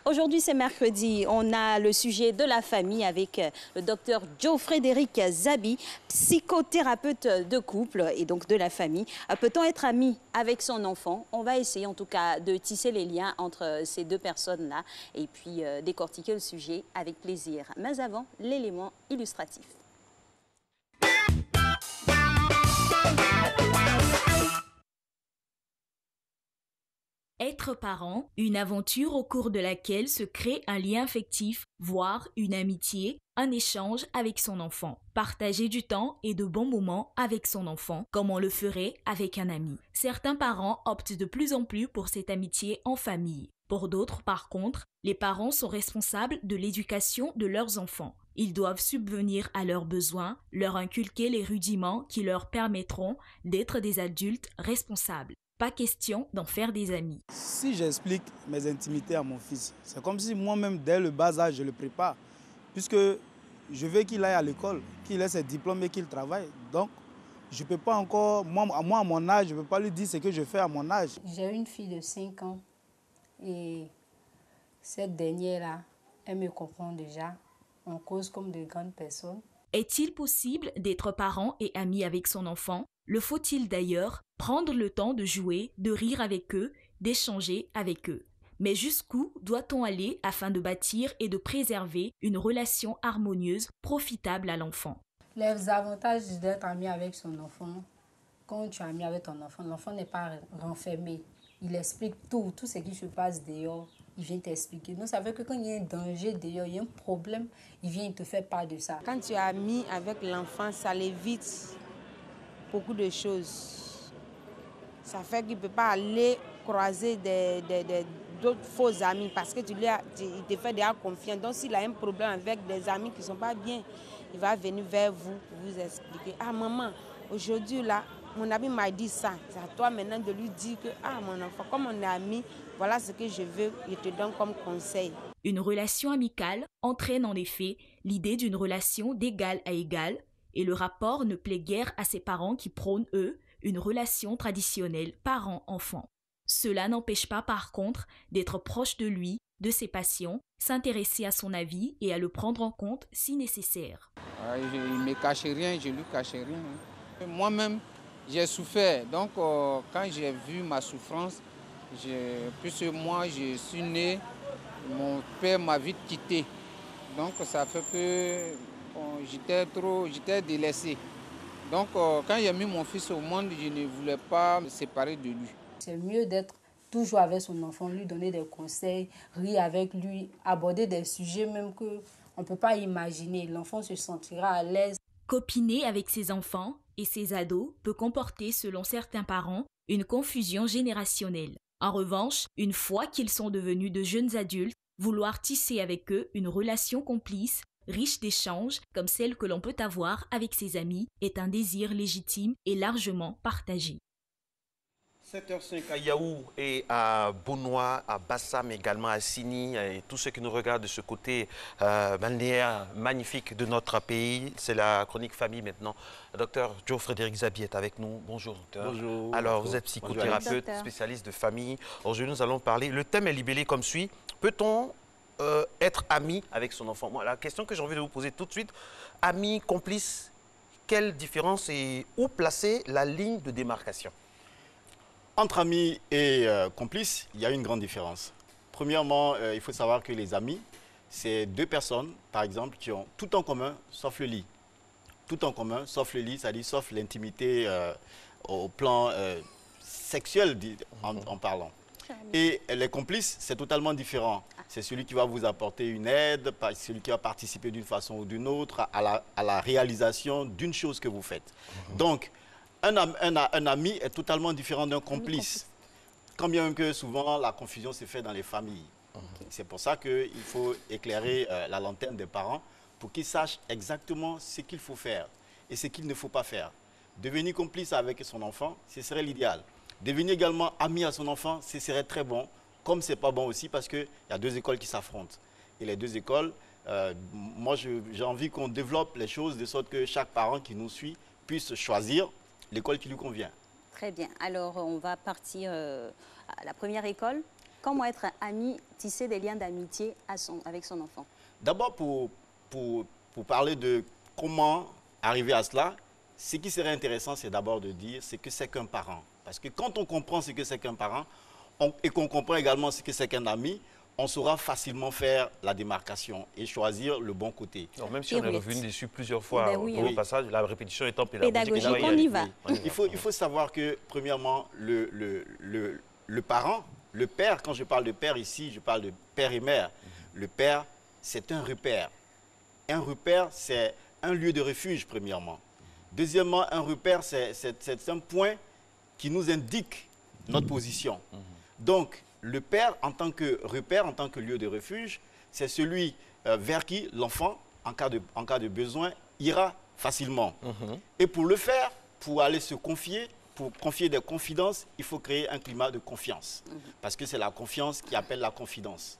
Aujourd'hui, c'est mercredi. On a le sujet de la famille avec le docteur Joe-Frédéric Zabi, psychothérapeute de couple et donc de la famille. Peut-on être ami avec son enfant? On va essayer en tout cas de tisser les liens entre ces deux personnes-là et puis décortiquer le sujet avec plaisir. Mais avant, l'élément illustratif. Être parent, une aventure au cours de laquelle se crée un lien affectif, voire une amitié, un échange avec son enfant. Partager du temps et de bons moments avec son enfant, comme on le ferait avec un ami. Certains parents optent de plus en plus pour cette amitié en famille. Pour d'autres, par contre, les parents sont responsables de l'éducation de leurs enfants. Ils doivent subvenir à leurs besoins, leur inculquer les rudiments qui leur permettront d'être des adultes responsables. Pas question d'en faire des amis. Si j'explique mes intimités à mon fils, c'est comme si moi-même, dès le bas âge, je le prépare. Puisque je veux qu'il aille à l'école, qu'il ait ses diplômes et qu'il travaille. Donc, je ne peux pas encore, moi à mon âge, je ne peux pas lui dire ce que je fais à mon âge. J'ai une fille de 5 ans et cette dernière-là, elle me comprend déjà. On cause comme de grandes personnes. Est-il possible d'être parent et ami avec son enfant? Le faut-il d'ailleurs prendre le temps de jouer, de rire avec eux, d'échanger avec eux? Mais jusqu'où doit-on aller afin de bâtir et de préserver une relation harmonieuse, profitable à l'enfant? Les avantages d'être ami avec son enfant, quand tu es ami avec ton enfant, l'enfant n'est pas renfermé. Il explique tout ce qui se passe dehors, il vient t'expliquer. Donc ça veut que quand il y a un danger dehors, il y a un problème, il vient te faire part de ça. Quand tu es ami avec l'enfant, ça l'évite beaucoup de choses. Ça fait qu'il ne peut pas aller croiser d'autres faux amis parce que il te fait déjà confiance. Donc s'il a un problème avec des amis qui ne sont pas bien, il va venir vers vous pour vous expliquer. Ah maman, aujourd'hui là, mon ami m'a dit ça. C'est à toi maintenant de lui dire que, ah mon enfant, comme on est amis, voilà ce que je veux, je te donne comme conseil. Une relation amicale entraîne en effet l'idée d'une relation d'égal à égal, et le rapport ne plaît guère à ses parents qui prônent, eux, une relation traditionnelle parent-enfant. Cela n'empêche pas par contre d'être proche de lui, de ses passions, s'intéresser à son avis et à le prendre en compte si nécessaire. Il ne me cache rien, je ne lui cache rien. Moi-même, j'ai souffert. Donc quand j'ai vu ma souffrance, puisque moi je suis né, mon père m'a vite quitté. Donc ça fait que j'étais délaissé. Donc quand j'ai mis mon fils au monde, je ne voulais pas me séparer de lui. C'est mieux d'être toujours avec son enfant, lui donner des conseils, rire avec lui, aborder des sujets même qu'on ne peut pas imaginer. L'enfant se sentira à l'aise. Copiner avec ses enfants et ses ados peut comporter, selon certains parents, une confusion générationnelle. En revanche, une fois qu'ils sont devenus de jeunes adultes, vouloir tisser avec eux une relation complice, riche d'échanges, comme celle que l'on peut avoir avec ses amis, est un désir légitime et largement partagé. 7h05 à Yaou et à Bonois, à Bassam, également à Sini, et tous ceux qui nous regardent de ce côté balnéaire magnifique de notre pays. C'est la chronique famille maintenant. Docteur Joe-Frédéric Zabi est avec nous. Bonjour docteur. Bonjour. Alors vous êtes psychothérapeute, spécialiste de famille. Aujourd'hui nous allons parler, le thème est libellé comme suit. Peut-on être ami avec son enfant? Moi, la question que j'ai envie de vous poser tout de suite, ami, complice, quelle différence et où placer la ligne de démarcation? Entre amis et complices, il y a une grande différence. Premièrement, il faut savoir que les amis, c'est deux personnes, par exemple, qui ont tout en commun, sauf le lit. Tout en commun, sauf le lit, c'est-à-dire sauf l'intimité au plan sexuel, en parlant. Et les complices, c'est totalement différent. C'est celui qui va vous apporter une aide, celui qui va participer d'une façon ou d'une autre à la réalisation d'une chose que vous faites. Donc, un ami est totalement différent d'un complice. Quand bien même que souvent la confusion se fait dans les familles. C'est pour ça qu'il faut éclairer la lanterne des parents pour qu'ils sachent exactement ce qu'il faut faire et ce qu'il ne faut pas faire. Devenir complice avec son enfant, ce serait l'idéal. Devenir également ami à son enfant, ce serait très bon, comme ce n'est pas bon aussi parce qu'il y a deux écoles qui s'affrontent. Et les deux écoles, moi j'ai envie qu'on développe les choses de sorte que chaque parent qui nous suit puisse choisir l'école qui lui convient. Très bien. Alors, on va partir à la première école. Comment être ami, tisser des liens d'amitié avec son enfant? D'abord, pour parler de comment arriver à cela, ce qui serait intéressant, c'est d'abord de dire ce que c'est qu'un parent. Parce que quand on comprend ce que c'est qu'un parent et qu'on comprend également ce que c'est qu'un ami, on saura facilement faire la démarcation et choisir le bon côté. Alors, même si on est revenu dessus plusieurs fois au passage, la répétition étant pédagogique, on y va. Il faut savoir que, premièrement, le parent, le père, quand je parle de père ici, je parle de père et mère. Le père, c'est un repère. Un repère, c'est un lieu de refuge, premièrement. Deuxièmement, un repère, c'est un point qui nous indique notre position. Donc, le père, en tant que repère, en tant que lieu de refuge, c'est celui vers qui l'enfant, en cas de besoin, ira facilement. Et pour le faire, pour aller se confier, pour confier des confidences, il faut créer un climat de confiance. Parce que c'est la confiance qui appelle la confidence.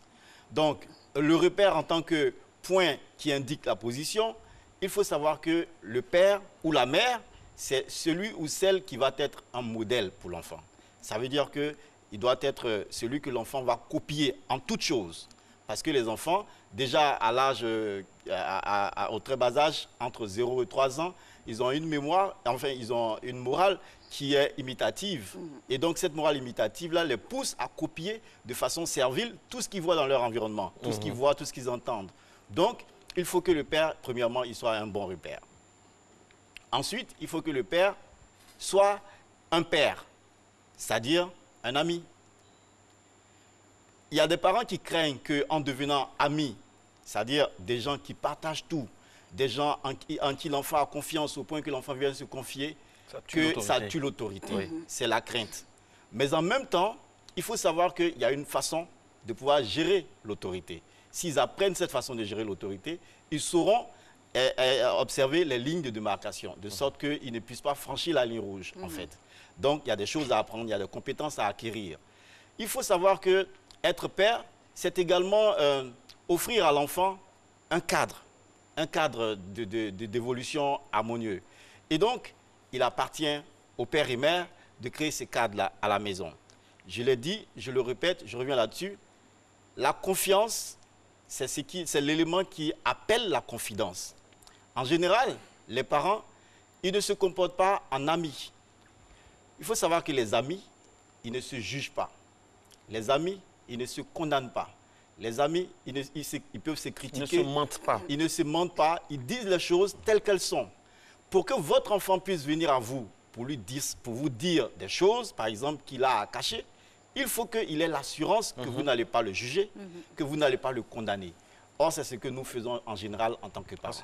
Donc, le repère en tant que point qui indique la position, il faut savoir que le père ou la mère, c'est celui ou celle qui va être un modèle pour l'enfant. Ça veut dire qu'il doit être celui que l'enfant va copier en toute chose. Parce que les enfants, déjà à l'âge, au très bas âge, entre 0 et 3 ans, ils ont une mémoire, enfin ils ont une morale qui est imitative. Et donc cette morale imitative-là les pousse à copier de façon servile tout ce qu'ils voient dans leur environnement, tout ce qu'ils voient, tout ce qu'ils entendent. Donc, il faut que le père, premièrement, il soit un bon repère. Ensuite, il faut que le père soit un père, c'est-à-dire un ami. Il y a des parents qui craignent qu'en devenant amis, c'est-à-dire des gens qui partagent tout, des gens en qui l'enfant a confiance au point que l'enfant vient se confier, que ça tue l'autorité. C'est la crainte. Mais en même temps, il faut savoir qu'il y a une façon de pouvoir gérer l'autorité. S'ils apprennent cette façon de gérer l'autorité, ils sauront observer les lignes de démarcation, de sorte qu'ils ne puissent pas franchir la ligne rouge, en fait. Donc, il y a des choses à apprendre, il y a des compétences à acquérir. Il faut savoir que être père, c'est également offrir à l'enfant un cadre d'évolution harmonieux. Et donc, il appartient aux pères et mères de créer ces cadres-là à la maison. Je l'ai dit, je le répète, je reviens là-dessus. La confiance, c'est l'élément qui appelle la confidence. En général, les parents, ils ne se comportent pas en amis. Il faut savoir que les amis, ils ne se jugent pas. Les amis, ils ne se condamnent pas. Les amis, ils peuvent se critiquer. Ils ne se mentent pas. Ils ne se mentent pas, ils disent les choses telles qu'elles sont. Pour que votre enfant puisse venir à vous, pour vous dire des choses, par exemple, qu'il a à cacher, il faut qu'il ait l'assurance que vous n'allez pas le juger, que vous n'allez pas le condamner. Or, c'est ce que nous faisons en général en tant que parents.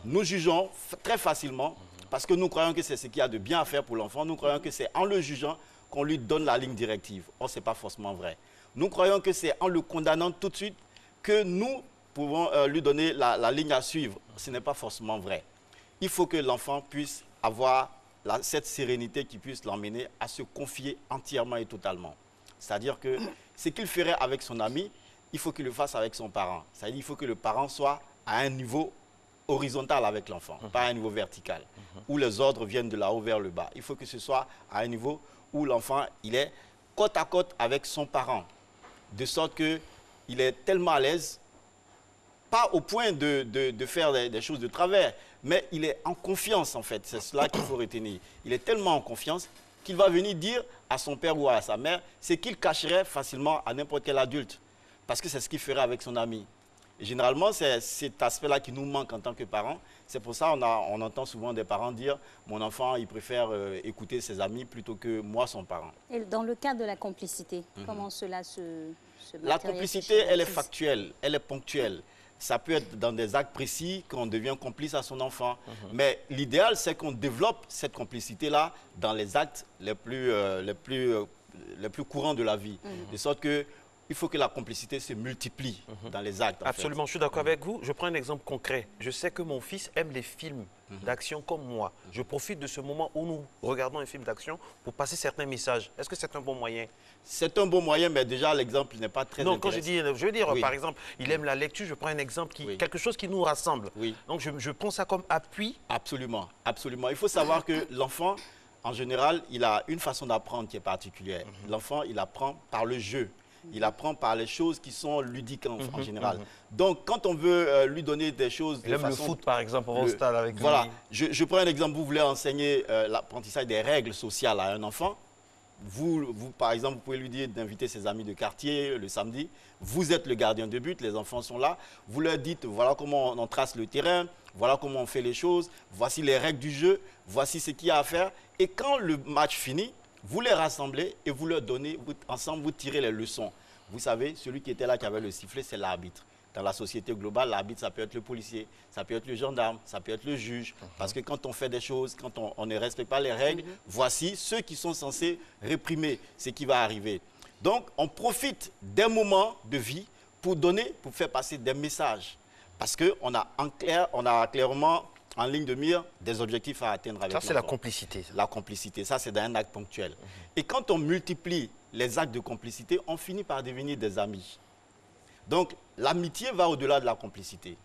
Nous jugeons très facilement parce que nous croyons que c'est ce qu'il y a de bien à faire pour l'enfant. Nous croyons que c'est en le jugeant qu'on lui donne la ligne directive. Or, ce n'est pas forcément vrai. Nous croyons que c'est en le condamnant tout de suite que nous pouvons lui donner la ligne à suivre. Ce n'est pas forcément vrai. Il faut que l'enfant puisse avoir cette sérénité qui puisse l'emmener à se confier entièrement et totalement. C'est-à-dire que ce qu'il ferait avec son ami, il faut qu'il le fasse avec son parent. C'est-à-dire qu'il faut que le parent soit à un niveau horizontal avec l'enfant, pas à un niveau vertical, où les ordres viennent de là-haut vers le bas. Il faut que ce soit à un niveau où l'enfant il est côte à côte avec son parent, de sorte qu'il est tellement à l'aise, pas au point de faire des choses de travers, mais il est en confiance en fait, c'est cela qu'il faut retenir. Il est tellement en confiance qu'il va venir dire à son père ou à sa mère ce qu'il cacherait facilement à n'importe quel adulte, parce que c'est ce qu'il ferait avec son ami. Et généralement, c'est cet aspect-là qui nous manque en tant que parents. C'est pour ça qu'on entend souvent des parents dire « mon enfant, il préfère écouter ses amis plutôt que moi, son parent ». Et dans le cadre de la complicité, comment cela se matérialise? La complicité, elle est factuelle, elle est ponctuelle. Ça peut être dans des actes précis qu'on devient complice à son enfant. Mais l'idéal, c'est qu'on développe cette complicité-là dans les actes les plus courants de la vie. De sorte que il faut que la complicité se multiplie dans les actes. Absolument, je suis d'accord avec vous. Je prends un exemple concret. Je sais que mon fils aime les films d'action comme moi. Je profite de ce moment où nous regardons un film d'action pour passer certains messages. Est-ce que c'est un bon moyen? C'est un bon moyen, mais déjà l'exemple n'est pas très intéressant. Non, quand je veux dire, par exemple, il aime la lecture, je prends un exemple, quelque chose qui nous rassemble. Donc je prends ça comme appui. Absolument, absolument. Il faut savoir que l'enfant, en général, il a une façon d'apprendre qui est particulière. L'enfant, il apprend par le jeu. Il apprend par les choses qui sont ludiques en général. Donc, quand on veut lui donner des choses de façon... le foot, par exemple, on va au stade avec lui. Voilà. Je prends un exemple. Vous voulez enseigner l'apprentissage des règles sociales à un enfant. Vous, par exemple, vous pouvez lui dire d'inviter ses amis de quartier le samedi. Vous êtes le gardien de but, les enfants sont là. Vous leur dites, voilà comment on trace le terrain, voilà comment on fait les choses, voici les règles du jeu, voici ce qu'il y a à faire. Et quand le match finit, vous les rassemblez et vous leur donnez, ensemble, vous tirez les leçons. Vous savez, celui qui était là, qui avait le sifflet, c'est l'arbitre. Dans la société globale, l'arbitre, ça peut être le policier, ça peut être le gendarme, ça peut être le juge. Parce que quand on fait des choses, quand on ne respecte pas les règles, voici ceux qui sont censés réprimer ce qui va arriver. Donc, on profite des moments de vie pour donner, pour faire passer des messages. Parce qu'on a clairement en ligne de mire des objectifs à atteindre avec l'enfant. Ça, c'est la complicité. La complicité, ça, c'est dans un acte ponctuel. Et quand on multiplie les actes de complicité, on finit par devenir des amis. Donc, l'amitié va au-delà de la complicité.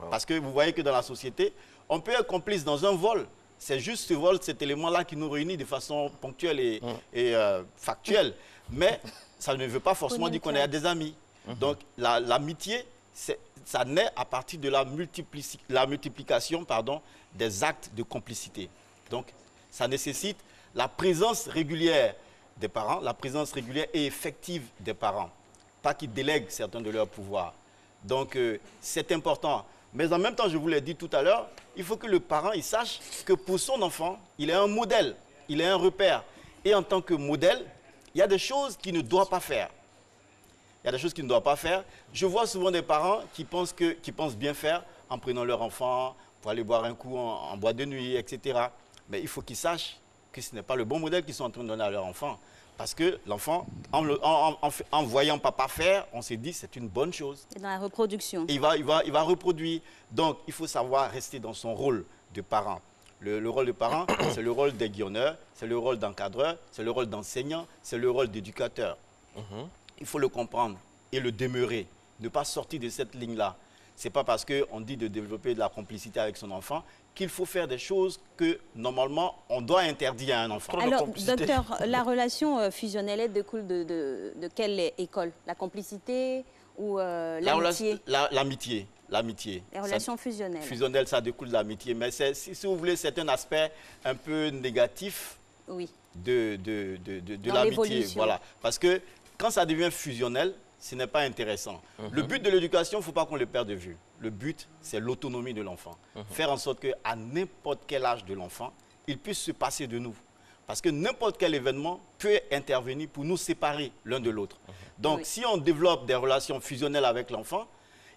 Parce que vous voyez que dans la société, on peut être complice dans un vol. C'est juste ce vol, cet élément-là qui nous réunit de façon ponctuelle et factuelle. Mais ça ne veut pas forcément dire qu'on est des amis. Donc, l'amitié, ça naît à partir de la multiplication des actes de complicité. Donc, ça nécessite la présence régulière des parents, la présence régulière et effective des parents. Pas qu'ils délèguent certains de leurs pouvoirs. Donc, c'est important. Mais en même temps, je vous l'ai dit tout à l'heure, il faut que le parent il sache que pour son enfant, il est un modèle, il est un repère. Et en tant que modèle, il y a des choses qu'il ne doit pas faire. Il y a des choses qu'il ne doit pas faire. Je vois souvent des parents qui pensent bien faire en prenant leur enfant pour aller boire un coup en boîte de nuit, etc. Mais il faut qu'ils sachent que ce n'est pas le bon modèle qu'ils sont en train de donner à leur enfant. Parce que l'enfant, en voyant papa faire, on s'est dit c'est une bonne chose. Et dans la reproduction. Il va reproduire. Donc, il faut savoir rester dans son rôle de parent. Le rôle de parent, c'est le rôle d'aiguillonneur, c'est le rôle d'encadreur, c'est le rôle d'enseignant, c'est le rôle d'éducateur. Il faut le comprendre et le demeurer. Ne pas sortir de cette ligne-là. Ce n'est pas parce qu'on dit de développer de la complicité avec son enfant qu'il faut faire des choses que, normalement, on doit interdire à un enfant. Alors, docteur, la relation fusionnelle découle de quelle école? La complicité ou l'amitié? L'amitié. Les relations fusionnelles. Fusionnelles, ça découle de l'amitié. Mais si vous voulez, c'est un aspect un peu négatif de l'amitié. Voilà. Parce que quand ça devient fusionnel, ce n'est pas intéressant. Le but de l'éducation, il ne faut pas qu'on le perde de vue. Le but, c'est l'autonomie de l'enfant. Faire en sorte qu'à n'importe quel âge de l'enfant, il puisse se passer de nous. Parce que n'importe quel événement peut intervenir pour nous séparer l'un de l'autre. Donc, si on développe des relations fusionnelles avec l'enfant,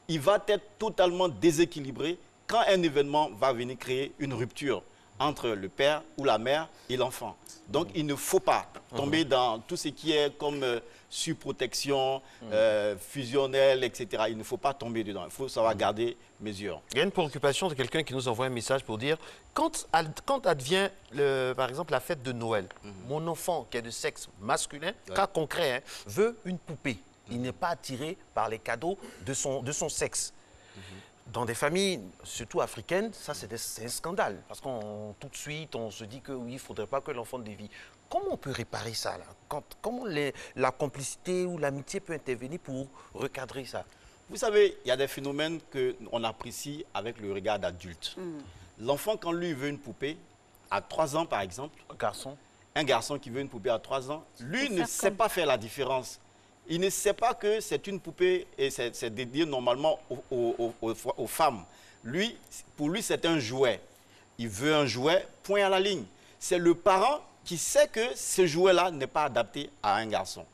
il va être totalement déséquilibré quand un événement va venir créer une rupture entre le père ou la mère et l'enfant. Donc, il ne faut pas tomber dans tout ce qui est comme surprotection, fusionnelle, etc. Il ne faut pas tomber dedans. Il faut savoir garder mesure. Il y a une préoccupation de quelqu'un qui nous envoie un message pour dire quand advient, par exemple, la fête de Noël, mon enfant qui est de sexe masculin, cas concret, veut une poupée. Il n'est pas attiré par les cadeaux de son sexe. Dans des familles, surtout africaines, ça c'est un scandale. Parce qu'on tout de suite, on se dit que oui, il ne faudrait pas que l'enfant dévie. Comment on peut réparer ça là? Comment la complicité ou l'amitié peut intervenir pour recadrer ça? Vous savez, il y a des phénomènes qu'on apprécie avec le regard d'adulte. L'enfant, quand lui veut une poupée, à 3 ans par exemple, un garçon qui veut une poupée à 3 ans, lui ne sait pas faire la différence. Il ne sait pas que c'est une poupée et c'est dédié normalement aux femmes. Pour lui, c'est un jouet. Il veut un jouet, point à la ligne. C'est le parent qui sait que ce jouet-là n'est pas adapté à un garçon.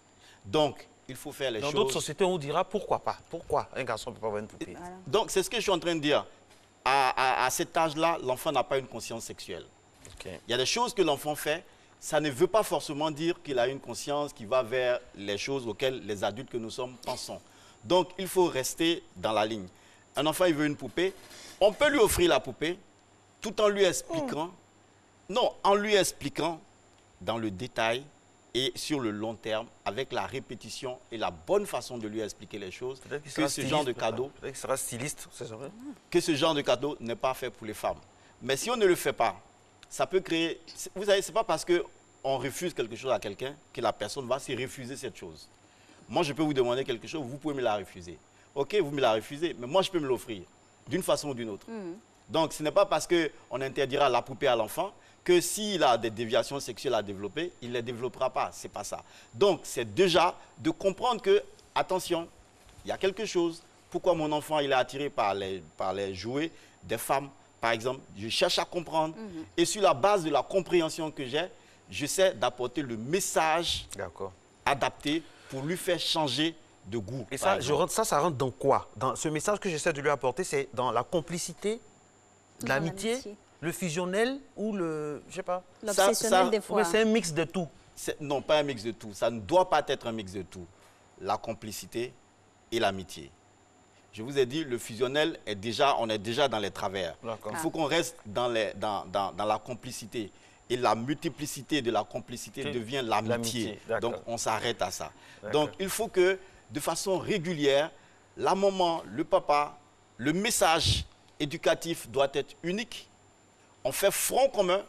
Donc, il faut faire les choses... Dans d'autres sociétés, on dira pourquoi pas? Pourquoi un garçon ne peut pas avoir une poupée? Donc, c'est ce que je suis en train de dire. À cet âge-là, l'enfant n'a pas une conscience sexuelle. Il y a des choses que l'enfant fait. Ça ne veut pas forcément dire qu'il a une conscience qui va vers les choses auxquelles les adultes que nous sommes pensons. Donc, il faut rester dans la ligne. Un enfant, il veut une poupée. On peut lui offrir la poupée tout en lui expliquant, en lui expliquant dans le détail et sur le long terme, avec la répétition et la bonne façon de lui expliquer les choses, que ce genre de cadeau, peut-être qu'il sera styliste, c'est vrai. Que ce genre de cadeau n'est pas fait pour les femmes. Mais si on ne le fait pas, ça peut créer... Vous savez, ce n'est pas parce qu'on refuse quelque chose à quelqu'un que la personne va se refuser cette chose. Moi, je peux vous demander quelque chose, vous pouvez me la refuser. OK, vous me la refusez, mais moi, je peux me l'offrir, d'une façon ou d'une autre. Donc, ce n'est pas parce qu'on interdira la poupée à l'enfant que s'il a des déviations sexuelles à développer, il ne les développera pas. Ce n'est pas ça. Donc, c'est déjà de comprendre que, attention, il y a quelque chose. Pourquoi mon enfant il est attiré par les jouets des femmes, par exemple? Je cherche à comprendre. Et sur la base de la compréhension que j'ai, j'essaie d'apporter le message adapté pour lui faire changer de goût. Et ça, ça rentre dans quoi? Dans ce message que j'essaie de lui apporter, c'est dans la complicité, l'amitié, le fusionnel ou le, je sais pas. L'obsessionnel des fois. C'est un mix de tout. Non, pas un mix de tout. Ça ne doit pas être un mix de tout. La complicité et l'amitié. Je vous ai dit, le fusionnel, on est déjà dans les travers. Il faut qu'on reste dans la complicité. Et la multiplicité de la complicité devient l'amitié. Donc, on s'arrête à ça. Donc, il faut que, de façon régulière, la maman, le papa, le message éducatif doit être unique. On fait front commun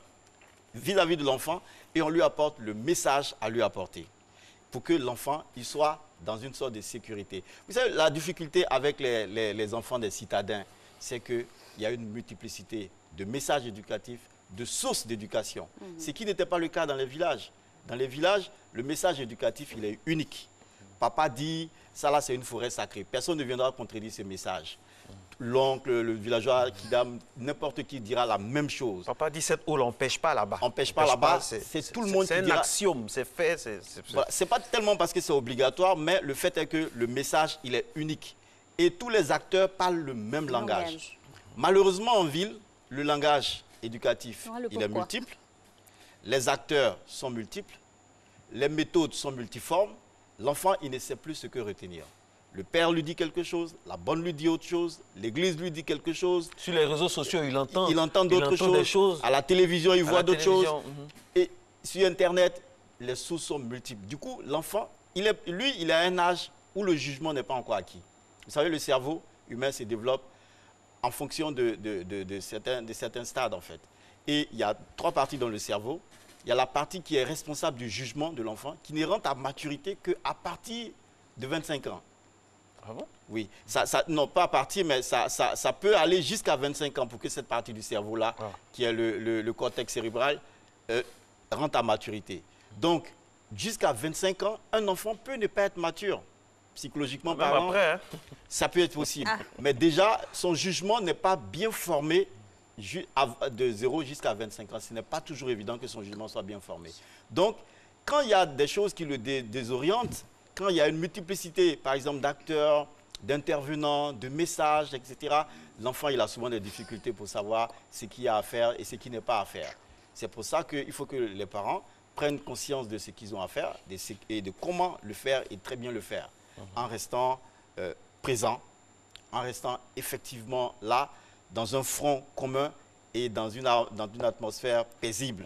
vis-à-vis de l'enfant et on lui apporte le message à lui apporter pour que l'enfant il soit dans une sorte de sécurité. Vous savez, la difficulté avec les enfants des citadins, c'est qu'il y a une multiplicité de messages éducatifs, de sources d'éducation. Ce qui n'était pas le cas dans les villages. Dans les villages, le message éducatif, il est unique. Papa dit, ça là, c'est une forêt sacrée. Personne ne viendra contredire ce message. L'oncle, le villageois, n'importe qui dira la même chose. Papa dit, cette eau, on ne pêche pas là-bas. On ne pêche pas là-bas, c'est tout le monde qui dira. C'est un axiome, c'est fait. Voilà. Ce n'est pas tellement parce que c'est obligatoire, mais le fait est que le message, il est unique. Et tous les acteurs parlent le même langage. Malheureusement, en ville, le langage éducatif, il est multiple. Les acteurs sont multiples. Les méthodes sont multiformes. L'enfant, il ne sait plus ce que retenir. Le père lui dit quelque chose, la bonne lui dit autre chose, l'église lui dit quelque chose. Sur les réseaux sociaux, il entend d'autres choses. À la télévision, il voit d'autres choses. Et sur Internet, les sources sont multiples. Du coup, l'enfant, lui, il a un âge où le jugement n'est pas encore acquis. Vous savez, le cerveau humain se développe en fonction de certains stades, en fait. Et il y a 3 parties dans le cerveau. Il y a la partie qui est responsable du jugement de l'enfant, qui ne rentre à maturité qu'à partir de 25 ans. Ah bon? Oui, non pas à partir, mais ça peut aller jusqu'à 25 ans pour que cette partie du cerveau-là, qui est le cortex cérébral, rentre à maturité. Donc, jusqu'à 25 ans, un enfant peut ne pas être mature. Psychologiquement parlant, après, hein? Ça peut être possible. Mais déjà, son jugement n'est pas bien formé de 0 jusqu'à 25 ans. Ce n'est pas toujours évident que son jugement soit bien formé. Donc, quand il y a des choses qui le désorientent, quand il y a une multiplicité, par exemple, d'acteurs, d'intervenants, de messages, etc., l'enfant, il a souvent des difficultés pour savoir ce qu'il y a à faire et ce qui n'est pas à faire. C'est pour ça qu'il faut que les parents prennent conscience de ce qu'ils ont à faire et de comment le faire et très bien le faire, en restant présent, en restant effectivement là, dans un front commun et dans une atmosphère paisible.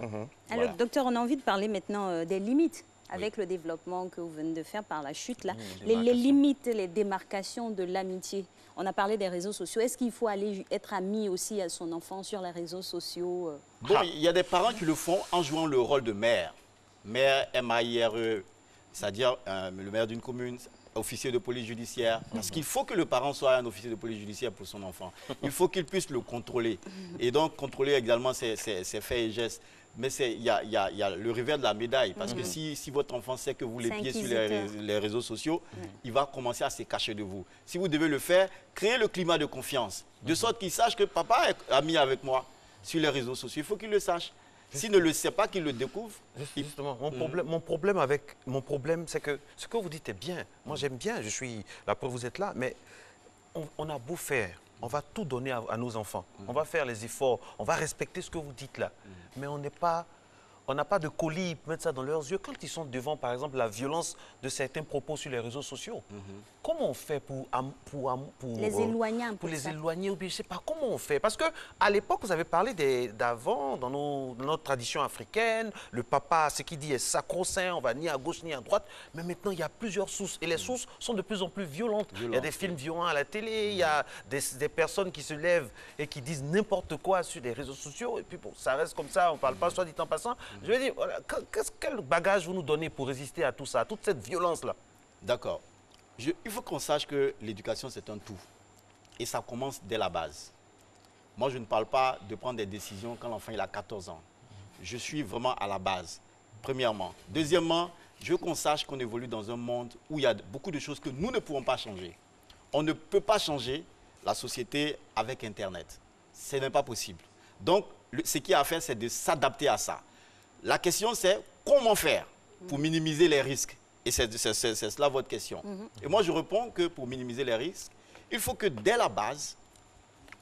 Alors, docteur, on a envie de parler maintenant des limites. Avec le développement que vous venez de faire par la chute, là, les limites, les démarcations de l'amitié. On a parlé des réseaux sociaux. Est-ce qu'il faut aller être ami aussi à son enfant sur les réseaux sociaux? Bon, il y a des parents qui le font en jouant le rôle de maire. Maire, M-A-I-R-E, c'est-à-dire le maire d'une commune, officier de police judiciaire. Parce qu'il faut que le parent soit un officier de police judiciaire pour son enfant. Il faut qu'il puisse le contrôler. Et donc, contrôler également ses faits et gestes. Mais il y a le revers de la médaille. Parce que si votre enfant sait que vous l'épiez sur les réseaux sociaux, il va commencer à se cacher de vous. Si vous devez le faire, créez le climat de confiance. De sorte qu'il sache que papa est ami avec moi sur les réseaux sociaux. Il faut qu'il le sache. S'il ne le sait pas, qu'il le découvre. Justement, mon problème, c'est que ce que vous dites est bien. Moi, j'aime bien. Je suis la preuve, vous êtes là. Mais on a beau faire. On va tout donner à nos enfants. On va faire les efforts. On va respecter ce que vous dites là. Mais on n'a pas de colis pour mettre ça dans leurs yeux. Quand ils sont devant, par exemple, la violence de certains propos sur les réseaux sociaux, comment on fait pour les éloigner un peu? Pour les éloigner, ou bien je ne sais pas comment on fait. Parce qu'à l'époque, vous avez parlé d'avant, dans notre tradition africaine, le papa, ce qu'il dit est sacro-saint, on va ni à gauche ni à droite. Mais maintenant, il y a plusieurs sources. Et les sources sont de plus en plus violentes. Il y a des films violents à la télé, il y a des personnes qui se lèvent et qui disent n'importe quoi sur les réseaux sociaux. Et puis bon, ça reste comme ça, on ne parle pas soit dit en passant. Je veux dire, voilà, quel bagage vous nous donnez pour résister à tout ça, à toute cette violence-là? D'accord. Il faut qu'on sache que l'éducation, c'est un tout. Et ça commence dès la base. Moi, je ne parle pas de prendre des décisions quand l'enfant il a 14 ans. Je suis vraiment à la base, premièrement. Deuxièmement, je veux qu'on sache qu'on évolue dans un monde où il y a beaucoup de choses que nous ne pouvons pas changer. On ne peut pas changer la société avec Internet. Ce n'est pas possible. Donc, ce qu'il y a à faire, c'est de s'adapter à ça. La question, c'est comment faire pour minimiser les risques. Et c'est cela votre question. Et moi, je réponds que pour minimiser les risques, il faut que dès la base,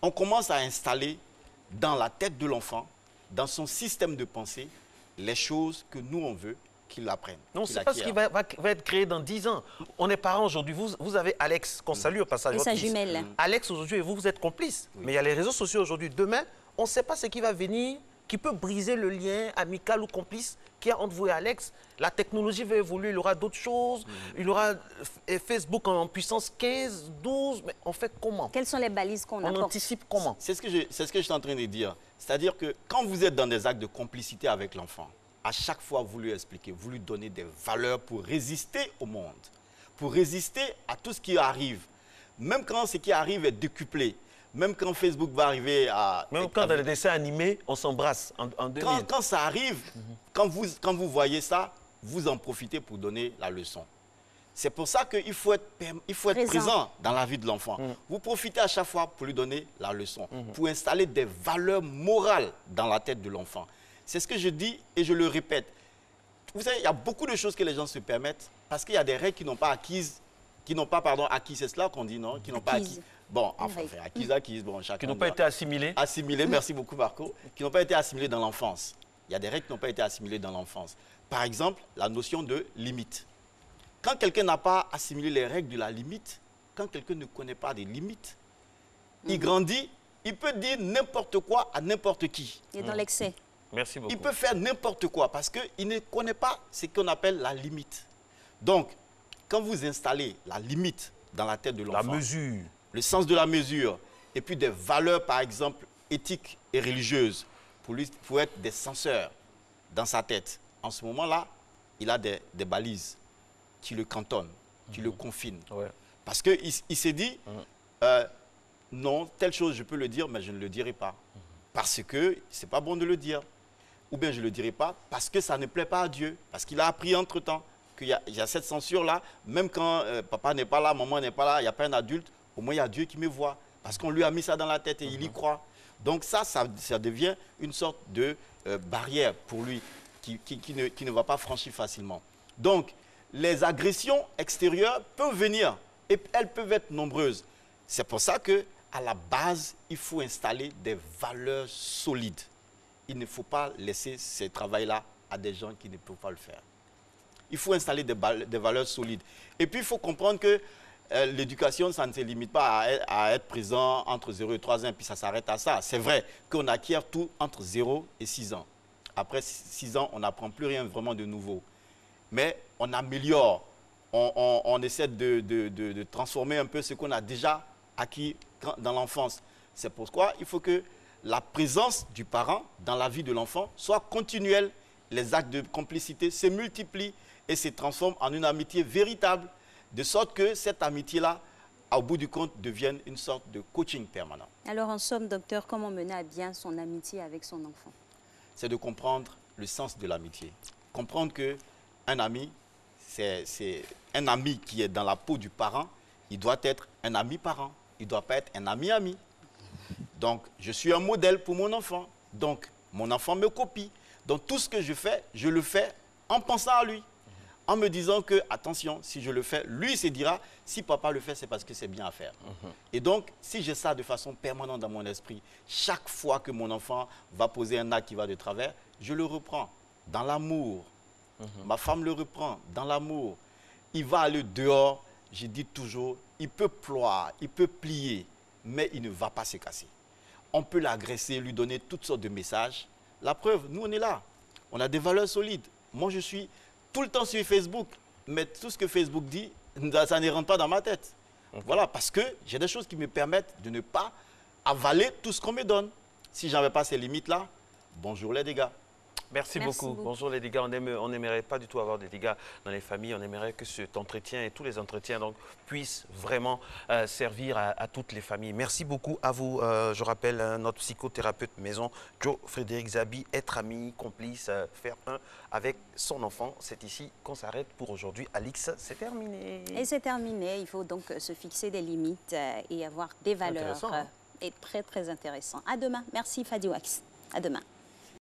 on commence à installer dans la tête de l'enfant, dans son système de pensée, les choses que nous, on veut qu'il apprenne. Non, c'est pas ce qui va être créé dans 10 ans. On est parents aujourd'hui. Vous avez Alex, qu'on salue au passage. Et sa jumelle. Alex, aujourd'hui, et vous êtes complices. Oui. Mais il y a les réseaux sociaux aujourd'hui. Demain, on ne sait pas ce qui va venir, qui peut briser le lien amical ou complice qu'il y a entre vous et Alex. La technologie va évoluer, il y aura d'autres choses. Il y aura Facebook en puissance 15, 12. Mais on fait comment? Quelles sont les balises qu'on apporte? On anticipe comment? C'est ce que je suis en train de dire. C'est-à-dire que quand vous êtes dans des actes de complicité avec l'enfant, à chaque fois, vous lui expliquez, vous lui donnez des valeurs pour résister au monde, pour résister à tout ce qui arrive. Même quand ce qui arrive est décuplé, même quand Facebook va arriver à... Même quand dans les dessins animés, on s'embrasse en 2000. Quand ça arrive, quand vous voyez ça, vous en profitez pour donner la leçon. C'est pour ça qu'il faut être présent dans la vie de l'enfant. Vous profitez à chaque fois pour lui donner la leçon, pour installer des valeurs morales dans la tête de l'enfant. C'est ce que je dis et je le répète. Vous savez, il y a beaucoup de choses que les gens se permettent parce qu'il y a des règles qui n'ont pas acquises, acquis, c'est cela qu'on dit, non? Qui n'ont pas acquis. Bon, enfin, acquises, bon, chacun. Qui n'ont pas été assimilées. Assimilées, merci beaucoup Marco. Qui n'ont pas été assimilées dans l'enfance. Il y a des règles qui n'ont pas été assimilées dans l'enfance. Par exemple, la notion de limite. Quand quelqu'un n'a pas assimilé les règles de la limite, quand quelqu'un ne connaît pas des limites, il grandit, il peut dire n'importe quoi à n'importe qui. Il est dans l'excès. Merci beaucoup. Il peut faire n'importe quoi parce qu'il ne connaît pas ce qu'on appelle la limite. Donc, quand vous installez la limite dans la tête de l'enfant, la mesure, le sens de la mesure, et puis des valeurs, par exemple, éthiques et religieuses, pour être des censeurs dans sa tête, en ce moment-là, il a des balises qui le cantonnent, qui le confinent. Ouais. Parce qu'il s'est dit, non, telle chose, je peux le dire, mais je ne le dirai pas. Parce que ce n'est pas bon de le dire. Ou bien je ne le dirai pas parce que ça ne plaît pas à Dieu. Parce qu'il a appris entre-temps qu'il y a cette censure-là. Même quand papa n'est pas là, maman n'est pas là, il n'y a pas un adulte, au moins il y a Dieu qui me voit. Parce qu'on lui a mis ça dans la tête et il y croit. Donc ça devient une sorte de barrière pour lui qui ne va pas franchir facilement. Donc les agressions extérieures peuvent venir et elles peuvent être nombreuses. C'est pour ça qu'à la base, il faut installer des valeurs solides. Il ne faut pas laisser ce travail-là à des gens qui ne peuvent pas le faire. Il faut installer des valeurs solides. Et puis, il faut comprendre que l'éducation, ça ne se limite pas à être présent entre 0 et 3 ans, et puis ça s'arrête à ça. C'est vrai qu'on acquiert tout entre 0 et 6 ans. Après 6 ans, on n'apprend plus rien vraiment de nouveau. Mais on améliore, on essaie de transformer un peu ce qu'on a déjà acquis dans l'enfance. C'est pourquoi il faut que la présence du parent dans la vie de l'enfant soit continuelle. Les actes de complicité se multiplient et se transforment en une amitié véritable, de sorte que cette amitié-là, au bout du compte, devienne une sorte de coaching permanent. Alors, en somme, docteur, comment mener à bien son amitié avec son enfant? C'est de comprendre le sens de l'amitié. Comprendre qu'un ami, c'est un ami qui est dans la peau du parent, il doit être un ami-parent. Il ne doit pas être un ami-ami. Donc, je suis un modèle pour mon enfant. Donc, mon enfant me copie. Donc, tout ce que je fais, je le fais en pensant à lui. En me disant que, attention, si je le fais, lui se dira, si papa le fait, c'est parce que c'est bien à faire. Et donc, si j'ai ça de façon permanente dans mon esprit, chaque fois que mon enfant va poser un acte qui va de travers, je le reprends dans l'amour. Ma femme le reprend dans l'amour. Il va aller dehors, je dis toujours, il peut pleurer, il peut plier, mais il ne va pas se casser. On peut l'agresser, lui donner toutes sortes de messages. La preuve, nous, on est là. On a des valeurs solides. Moi, je suis tout le temps sur Facebook, mais tout ce que Facebook dit, ça ne rentre pas dans ma tête. Voilà, parce que j'ai des choses qui me permettent de ne pas avaler tout ce qu'on me donne. Si je n'avais pas ces limites-là, bonjour les dégâts. Merci beaucoup. Bonjour les dégâts. On n'aimerait pas du tout avoir des dégâts dans les familles. On aimerait que cet entretien et tous les entretiens donc, puissent vraiment servir à toutes les familles. Merci beaucoup à vous. Je rappelle notre psychothérapeute maison, Geoffrédéric Zabi, être ami, complice, faire un avec son enfant. C'est ici qu'on s'arrête pour aujourd'hui. Alix, c'est terminé. Et c'est terminé. Il faut donc se fixer des limites et avoir des valeurs. Intéressant, hein? Et très, très intéressant. À demain. Merci Fadi Wax. À demain.